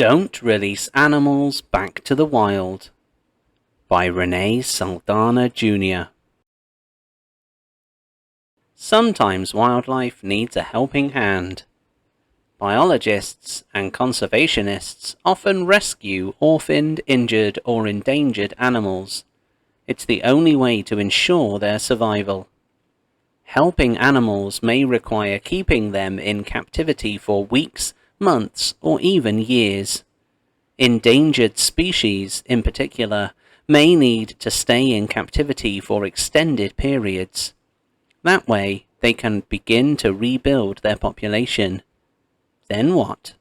Don't Release Animals Back to the Wild by Renee Saldana Jr. Sometimes wildlife needs a helping hand. Biologists and conservationists often rescue orphaned, injured, or endangered animals. It's the only way to ensure their survival. Helping animals may require keeping them in captivity for weeks, months, or even years. Endangered species, in particular, may need to stay in captivity for extended periods. That way, they can begin to rebuild their population. Then what?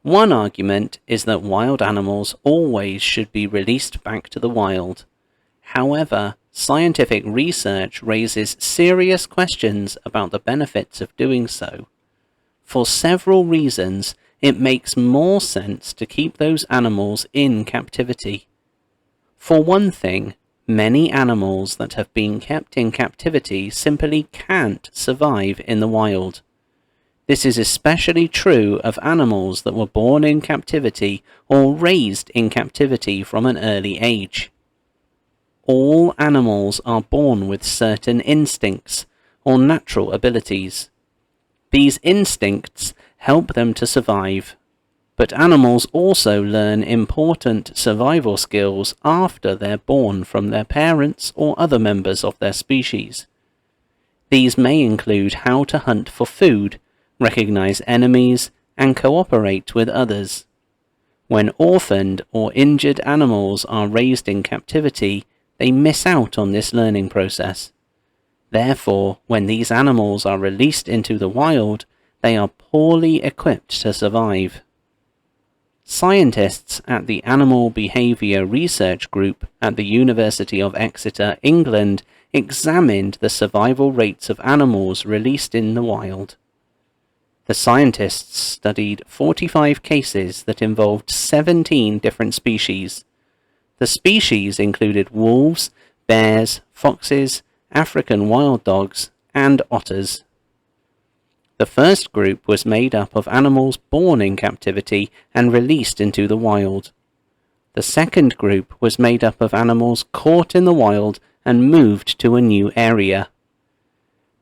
One argument is that wild animals always should be released back to the wild. However, scientific research raises serious questions about the benefits of doing so. For several reasons, it makes more sense to keep those animals in captivity. For one thing, many animals that have been kept in captivity simply can't survive in the wild. This is especially true of animals that were born in captivity or raised in captivity from an early age. All animals are born with certain instincts or natural abilities. These instincts help them to survive, but animals also learn important survival skills after they're born from their parents or other members of their species. These may include how to hunt for food, recognize enemies, and cooperate with others. When orphaned or injured animals are raised in captivity, they miss out on this learning process. Therefore, when these animals are released into the wild, they are poorly equipped to survive. Scientists at the Animal Behaviour Research Group at the University of Exeter, England, examined the survival rates of animals released in the wild. The scientists studied 45 cases that involved 17 different species. The species included wolves, bears, foxes, African wild dogs, and otters. The first group was made up of animals born in captivity and released into the wild. The second group was made up of animals caught in the wild and moved to a new area.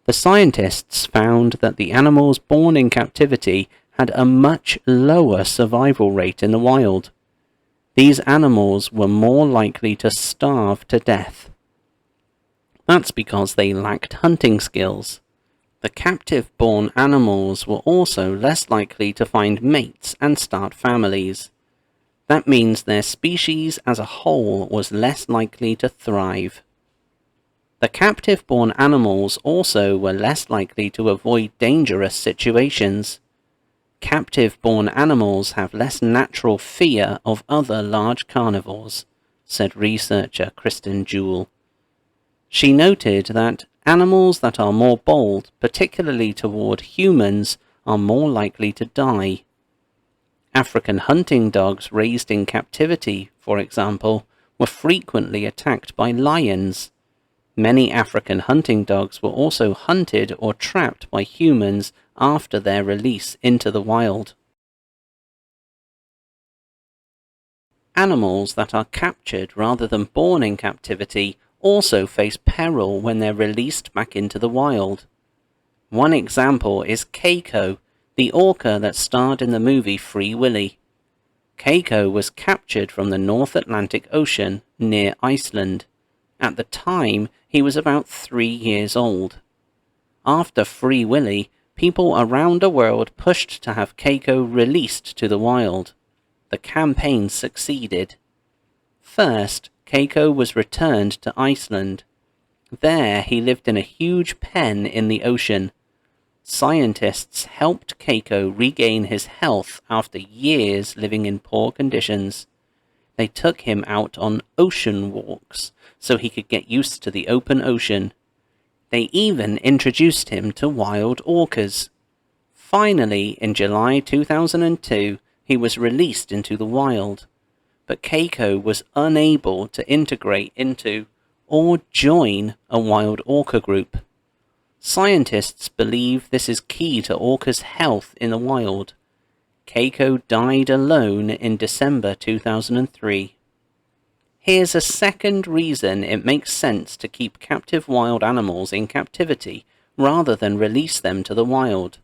The scientists found that the animals born in captivity had a much lower survival rate in the wild. These animals were more likely to starve to death. That's because they lacked hunting skills. The captive-born animals were also less likely to find mates and start families. That means their species as a whole was less likely to thrive. The captive-born animals also were less likely to avoid dangerous situations. Captive-born animals have less natural fear of other large carnivores, said researcher Kristen Jewell. She noted that animals that are more bold, particularly toward humans, are more likely to die. African hunting dogs raised in captivity, for example, were frequently attacked by lions. Many African hunting dogs were also hunted or trapped by humans after their release into the wild. Animals that are captured rather than born in captivity also face peril when they're released back into the wild. One example is Keiko, the orca that starred in the movie Free Willy. Keiko was captured from the North Atlantic Ocean near Iceland. At the time, he was about 3 years old. After Free Willy, people around the world pushed to have Keiko released to the wild. The campaign succeeded. First, Keiko was returned to Iceland. There he lived in a huge pen in the ocean. Scientists helped Keiko regain his health after years living in poor conditions. They took him out on ocean walks so he could get used to the open ocean. They even introduced him to wild orcas. Finally, in July 2002, he was released into the wild. But Keiko was unable to integrate into or join a wild orca group. Scientists believe this is key to orcas' health in the wild. Keiko died alone in December 2003. Here's a second reason it makes sense to keep captive wild animals in captivity rather than release them to the wild.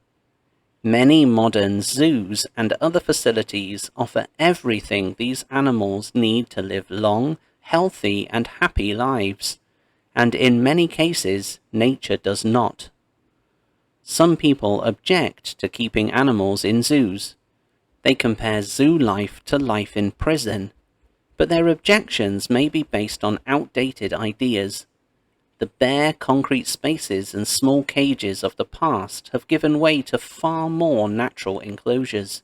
Many modern zoos and other facilities offer everything these animals need to live long, healthy, and happy lives, and in many cases, nature does not. Some people object to keeping animals in zoos. They compare zoo life to life in prison, but their objections may be based on outdated ideas. The bare concrete spaces and small cages of the past have given way to far more natural enclosures.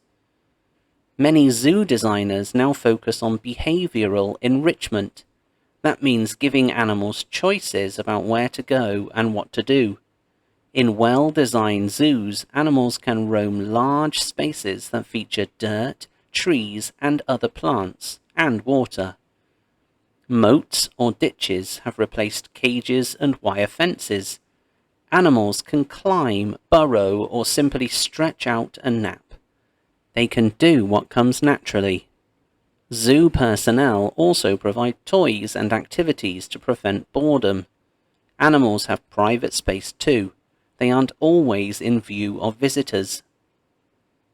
Many zoo designers now focus on behavioral enrichment. That means giving animals choices about where to go and what to do. In well-designed zoos, animals can roam large spaces that feature dirt, trees, and other plants, and water. Moats or ditches have replaced cages and wire fences. Animals can climb, burrow, or simply stretch out and nap. They can do what comes naturally. Zoo personnel also provide toys and activities to prevent boredom. Animals have private space too. They aren't always in view of visitors.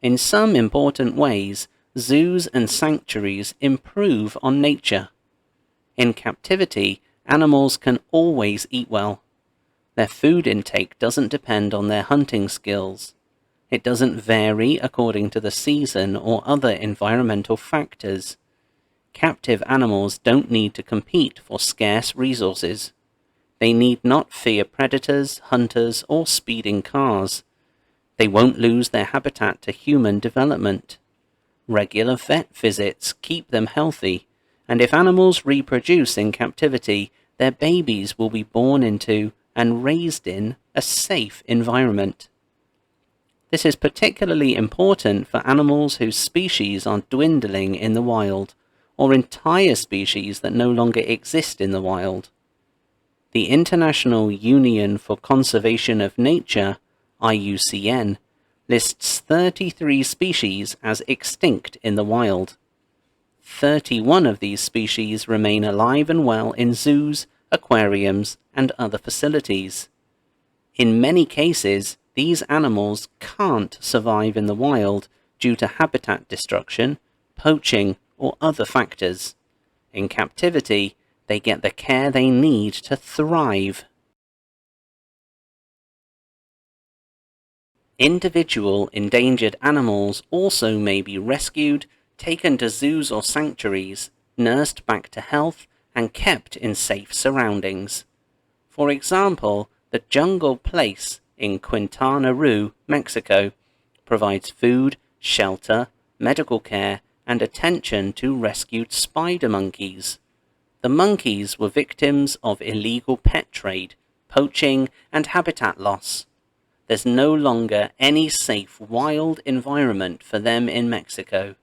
In some important ways, zoos and sanctuaries improve on nature. In captivity, animals can always eat well. Their food intake doesn't depend on their hunting skills. It doesn't vary according to the season or other environmental factors. Captive animals don't need to compete for scarce resources. They need not fear predators, hunters, or speeding cars. They won't lose their habitat to human development. Regular vet visits keep them healthy, and if animals reproduce in captivity, their babies will be born into and raised in a safe environment. This is particularly important for animals whose species are dwindling in the wild, or entire species that no longer exist in the wild. The International Union for Conservation of Nature, IUCN, lists 33 species as extinct in the wild. 31 of these species remain alive and well in zoos, aquariums, and other facilities. In many cases, these animals can't survive in the wild due to habitat destruction, poaching, or other factors. In captivity, they get the care they need to thrive. Individual endangered animals also may be rescued, taken to zoos or sanctuaries, nursed back to health, and kept in safe surroundings. For example, the Jungle Place in Quintana Roo, Mexico, provides food, shelter, medical care, and attention to rescued spider monkeys. The monkeys were victims of illegal pet trade, poaching, and habitat loss. There's no longer any safe wild environment for them in Mexico.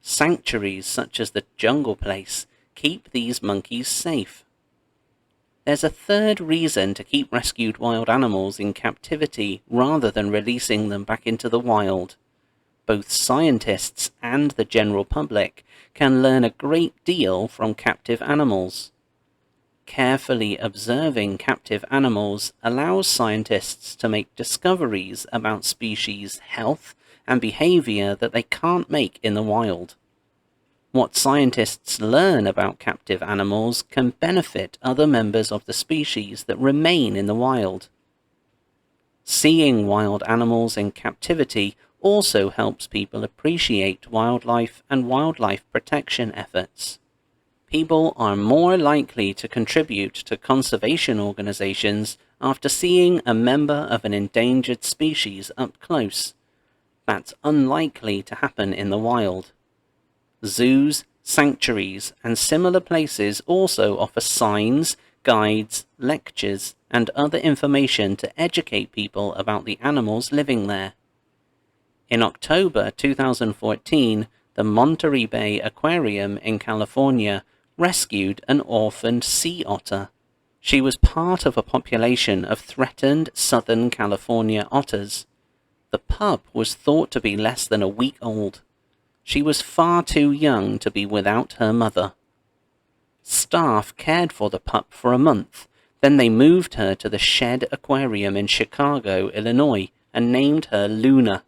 Sanctuaries such as the Jungle Place keep these monkeys safe. There's a third reason to keep rescued wild animals in captivity rather than releasing them back into the wild. Both scientists and the general public can learn a great deal from captive animals. Carefully observing captive animals allows scientists to make discoveries about species' health and behavior that they can't make in the wild. What scientists learn about captive animals can benefit other members of the species that remain in the wild. Seeing wild animals in captivity also helps people appreciate wildlife and wildlife protection efforts. People are more likely to contribute to conservation organizations after seeing a member of an endangered species up close. That's unlikely to happen in the wild. Zoos, sanctuaries, and similar places also offer signs, guides, lectures, and other information to educate people about the animals living there. In October 2014, the Monterey Bay Aquarium in California rescued an orphaned sea otter. She was part of a population of threatened Southern California otters. The pup was thought to be less than a week old. She was far too young to be without her mother. Staff cared for the pup for a month, then they moved her to the Shed Aquarium in Chicago, Illinois, and named her Luna.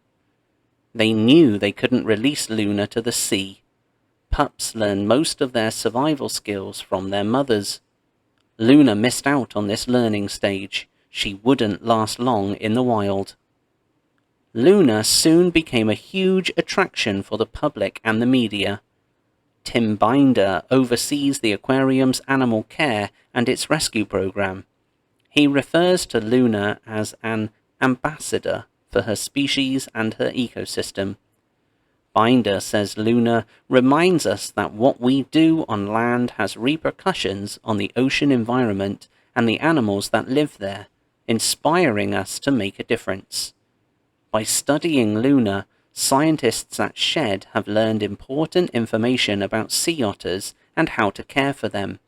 They knew they couldn't release Luna to the sea. Pups learn most of their survival skills from their mothers. Luna missed out on this learning stage. She wouldn't last long in the wild. Luna soon became a huge attraction for the public and the media. Tim Binder oversees the aquarium's animal care and its rescue program. He refers to Luna as an ambassador for her species and her ecosystem. Binder says Luna reminds us that what we do on land has repercussions on the ocean environment and the animals that live there, inspiring us to make a difference. By studying Luna, scientists at Shed have learned important information about sea otters and how to care for them.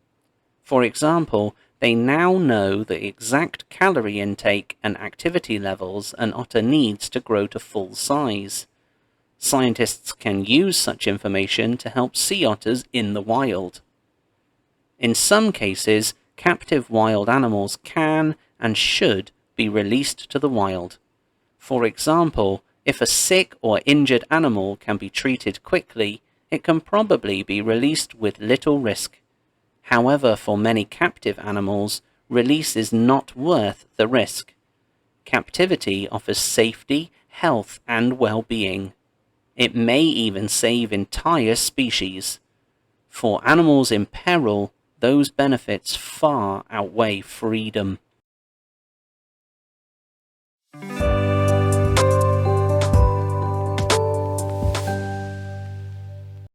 For example, they now know the exact calorie intake and activity levels an otter needs to grow to full size. Scientists can use such information to help sea otters in the wild. In some cases, captive wild animals can and should be released to the wild. For example, if a sick or injured animal can be treated quickly, it can probably be released with little risk. However, for many captive animals, release is not worth the risk. Captivity offers safety, health, and well-being. It may even save entire species. For animals in peril, those benefits far outweigh freedom.